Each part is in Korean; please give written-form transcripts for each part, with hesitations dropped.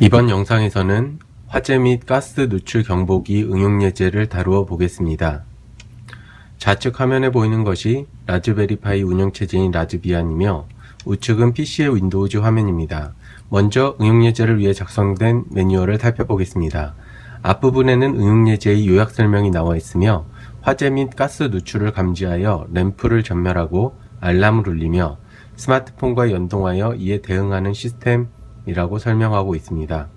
이번 영상에서는 화재 및 가스 누출 경보기 응용 예제를 다루어 보겠습니다. 좌측 화면에 보이는 것이 라즈베리파이 운영체제인 라즈비안이며 우측은 PC의 윈도우즈 화면입니다. 먼저 응용 예제를 위해 작성된 매뉴얼을 살펴보겠습니다. 앞부분에는 응용 예제의 요약 설명이 나와 있으며 화재 및 가스 누출을 감지하여 램프를 전멸하고 알람을 울리며 스마트폰과 연동하여 이에 대응하는 시스템이라고 설명하고 있습니다.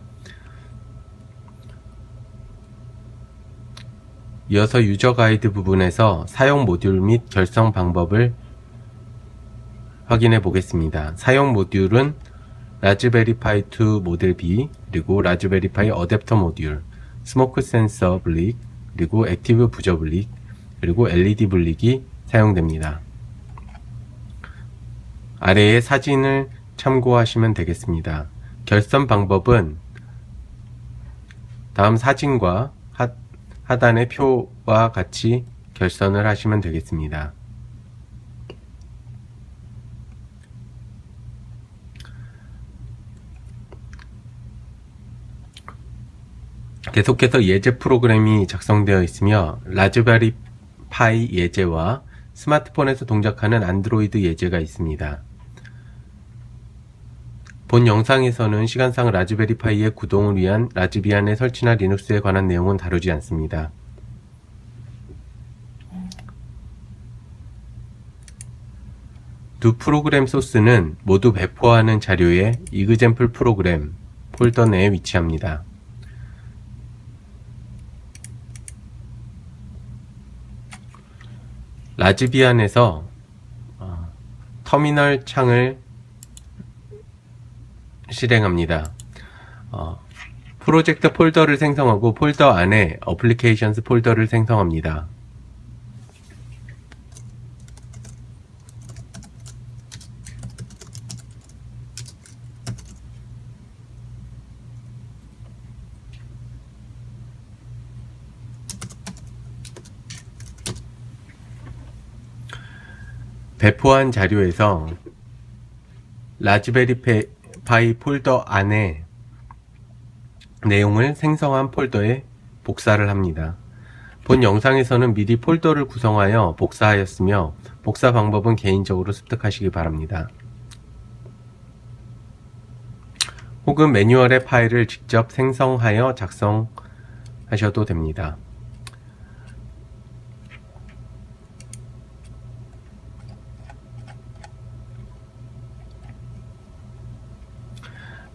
이어서 유저 가이드 부분에서 사용 모듈 및 결성 방법을 확인해 보겠습니다. 사용 모듈은 라즈베리파이 2 모델 B, 그리고 라즈베리파이 어댑터 모듈, 스모크 센서 블릭, 그리고 액티브 부저 블릭, 그리고 LED 블릭이 사용됩니다. 아래의 사진을 참고하시면 되겠습니다. 결선 방법은 다음 사진과 하단의 표와 같이 결선을 하시면 되겠습니다. 계속해서 예제 프로그램이 작성되어 있으며 라즈베리파이 예제와 스마트폰에서 동작하는 안드로이드 예제가 있습니다. 본 영상에서는 시간상 라즈베리파이의 구동을 위한 라즈비안의 설치나 리눅스에 관한 내용은 다루지 않습니다. 두 프로그램 소스는 모두 배포하는 자료의 이그젬플 프로그램 폴더 내에 위치합니다. 라즈비안에서 터미널 창을 실행합니다. 프로젝트 폴더를 생성하고 폴더 안에 어플리케이션스 폴더를 생성합니다. 배포한 자료에서 라즈베리파이 폴더 안에 내용을 생성한 폴더에 복사를 합니다. 본 영상에서는 미리 폴더를 구성하여 복사하였으며 복사 방법은 개인적으로 습득하시기 바랍니다. 혹은 매뉴얼의 파일을 직접 생성하여 작성하셔도 됩니다.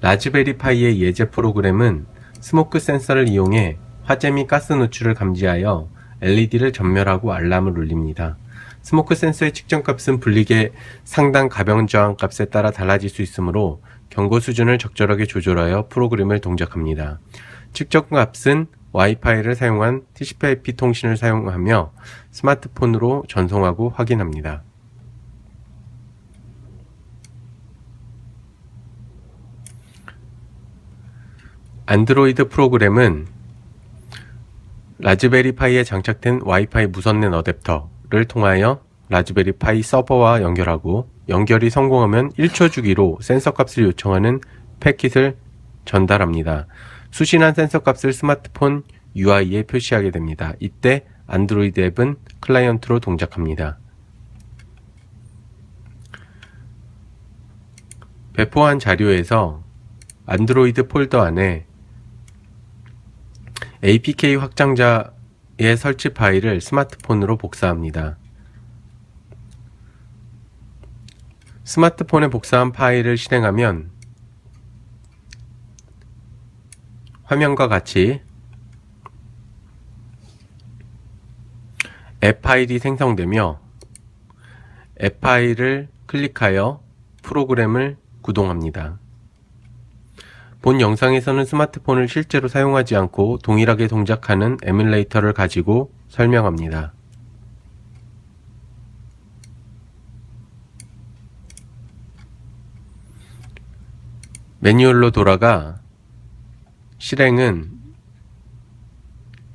라즈베리파이의 예제 프로그램은 스모크 센서를 이용해 화재 및 가스 누출을 감지하여 LED를 전멸하고 알람을 울립니다. 스모크 센서의 측정값은 분리계 상단 가변 저항 값에 따라 달라질 수 있으므로 경고 수준을 적절하게 조절하여 프로그램을 동작합니다. 측정값은 와이파이를 사용한 TCP/IP 통신을 사용하며 스마트폰으로 전송하고 확인합니다. 안드로이드 프로그램은 라즈베리파이에 장착된 와이파이 무선랜 어댑터를 통하여 라즈베리파이 서버와 연결하고 연결이 성공하면 1초 주기로 센서 값을 요청하는 패킷을 전달합니다. 수신한 센서 값을 스마트폰 UI에 표시하게 됩니다. 이때 안드로이드 앱은 클라이언트로 동작합니다. 배포한 자료에서 안드로이드 폴더 안에 APK 확장자의 설치 파일을 스마트폰으로 복사합니다. 스마트폰에 복사한 파일을 실행하면 화면과 같이 앱 파일이 생성되며 앱 파일을 클릭하여 프로그램을 구동합니다. 본 영상에서는 스마트폰을 실제로 사용하지 않고 동일하게 동작하는 에뮬레이터를 가지고 설명합니다. 매뉴얼로 돌아가 실행은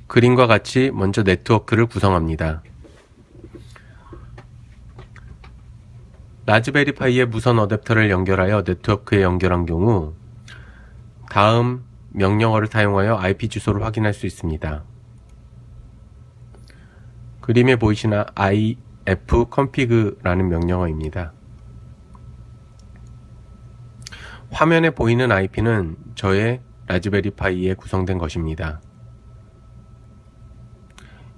그림과 같이 먼저 네트워크를 구성합니다. 라즈베리파이에 무선 어댑터를 연결하여 네트워크에 연결한 경우 다음 명령어를 사용하여 IP 주소를 확인할 수 있습니다. 그림에 보이시는 ifconfig라는 명령어입니다. 화면에 보이는 IP는 저의 라즈베리 파이에 구성된 것입니다.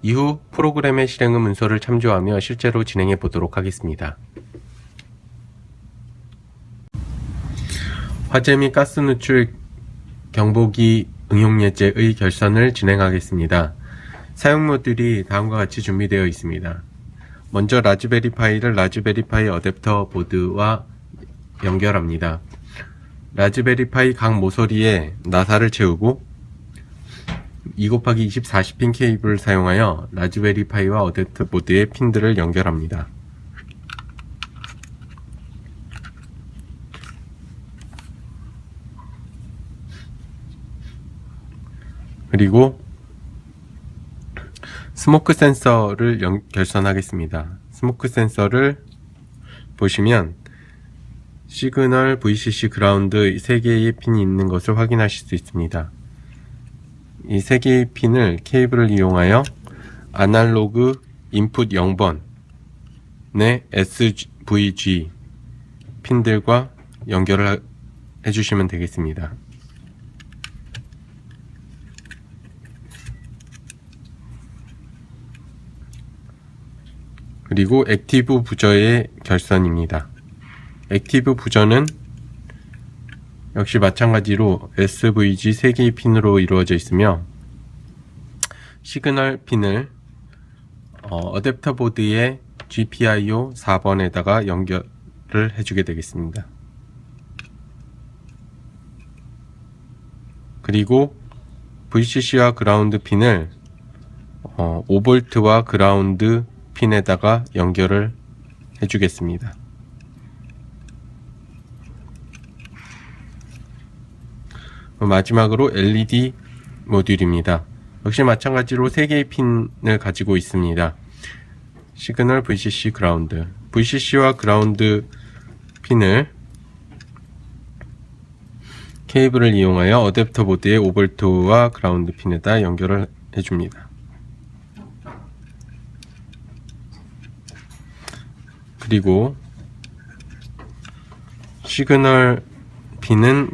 이후 프로그램의 실행의 문서를 참조하며 실제로 진행해 보도록 하겠습니다. 화재 및 가스 누출 경보기 응용 예제의 결선을 진행하겠습니다. 사용 모듈이 다음과 같이 준비되어 있습니다. 먼저 라즈베리 파이를 라즈베리 파이 어댑터 보드와 연결합니다. 라즈베리 파이 각 모서리에 나사를 채우고 2/20 40핀 케이블을 사용하여 라즈베리 파이와 어댑터 보드의 핀들을 연결합니다. 그리고 스모크 센서를 결선하겠습니다. 스모크 센서를 보시면 시그널, VCC, 그라운드 3개의 핀이 있는 것을 확인하실 수 있습니다. 이 3개의 핀을 케이블을 이용하여 아날로그 인풋 0번의 SVG 핀들과 연결을 해주시면 되겠습니다. 그리고 액티브 부저의 결선입니다. 액티브 부저는 역시 마찬가지로 SVG 3개의 핀으로 이루어져 있으며 시그널 핀을 어댑터 보드의 GPIO 4번에다가 연결을 해주게 되겠습니다. 그리고 VCC와 그라운드 핀을 5V와 그라운드 핀에다가 연결을 해주겠습니다. 마지막으로 LED 모듈입니다. 역시 마찬가지로 3개의 핀을 가지고 있습니다. 시그널, VCC, 그라운드. VCC와 그라운드 핀을 케이블을 이용하여 어댑터 보드의 5V와 그라운드 핀에다 연결을 해줍니다. 그리고 시그널 핀은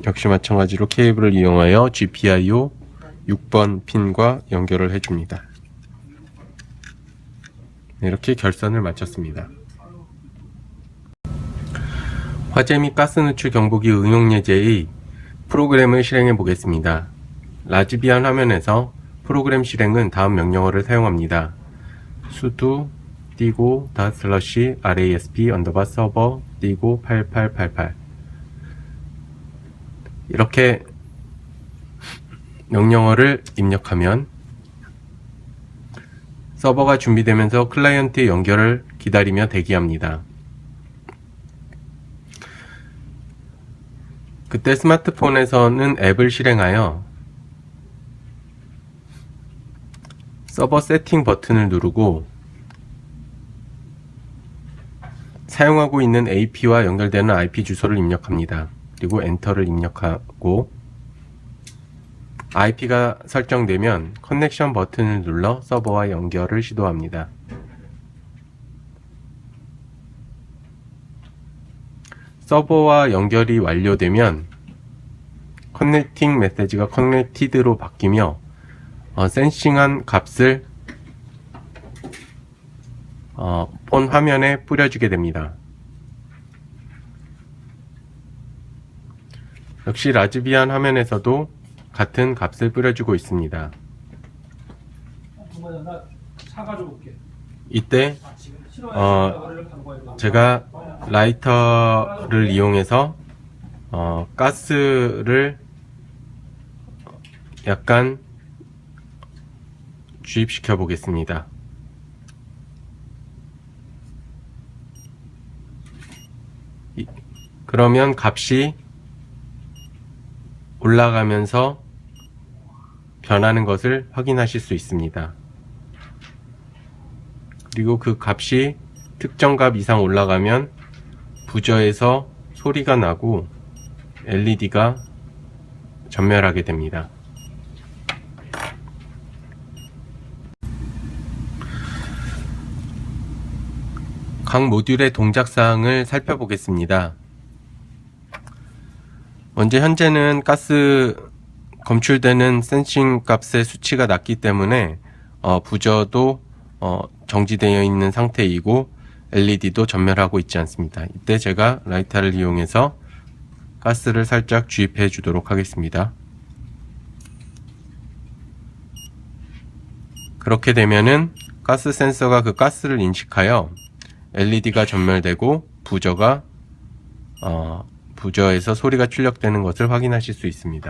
역시 마찬가지로 케이블을 이용하여 GPIO 6번 핀과 연결을 해줍니다. 이렇게 결선을 마쳤습니다. 화재 및 가스 누출 경보기 응용 예제의 프로그램을 실행해 보겠습니다. 라즈비안 화면에서 프로그램 실행은 다음 명령어를 사용합니다. sudo 띄고 /rasp _server 띄고 8888 이렇게 명령어를 입력하면 서버가 준비되면서 클라이언트의 연결을 기다리며 대기합니다. 그때 스마트폰에서는 앱을 실행하여 서버 세팅 버튼을 누르고 사용하고 있는 AP와 연결되는 IP 주소를 입력합니다. 그리고 엔터를 입력하고 IP가 설정되면 커넥션 버튼을 눌러 서버와 연결을 시도합니다. 서버와 연결이 완료되면 커넥팅 메시지가 커넥티드로 바뀌며 센싱한 값을 폰 화면에 뿌려주게 됩니다. 역시 라즈비안 화면에서도 같은 값을 뿌려주고 있습니다. 이때 제가 라이터를 이용해서 가스를 약간 주입시켜 보겠습니다. 그러면 값이 올라가면서 변하는 것을 확인하실 수 있습니다. 그리고 그 값이 특정 값 이상 올라가면 부저에서 소리가 나고 LED가 전멸하게 됩니다. 각 모듈의 동작 사항을 살펴보겠습니다. 먼저 현재는 가스 검출되는 센싱 값의 수치가 낮기 때문에 부저도 정지되어 있는 상태이고 LED도 전멸하고 있지 않습니다. 이때 제가 라이터를 이용해서 가스를 살짝 주입해 주도록 하겠습니다. 그렇게 되면은 가스 센서가 그 가스를 인식하여 LED가 전멸되고 부저에서 소리가 출력되는 것을 확인하실 수 있습니다.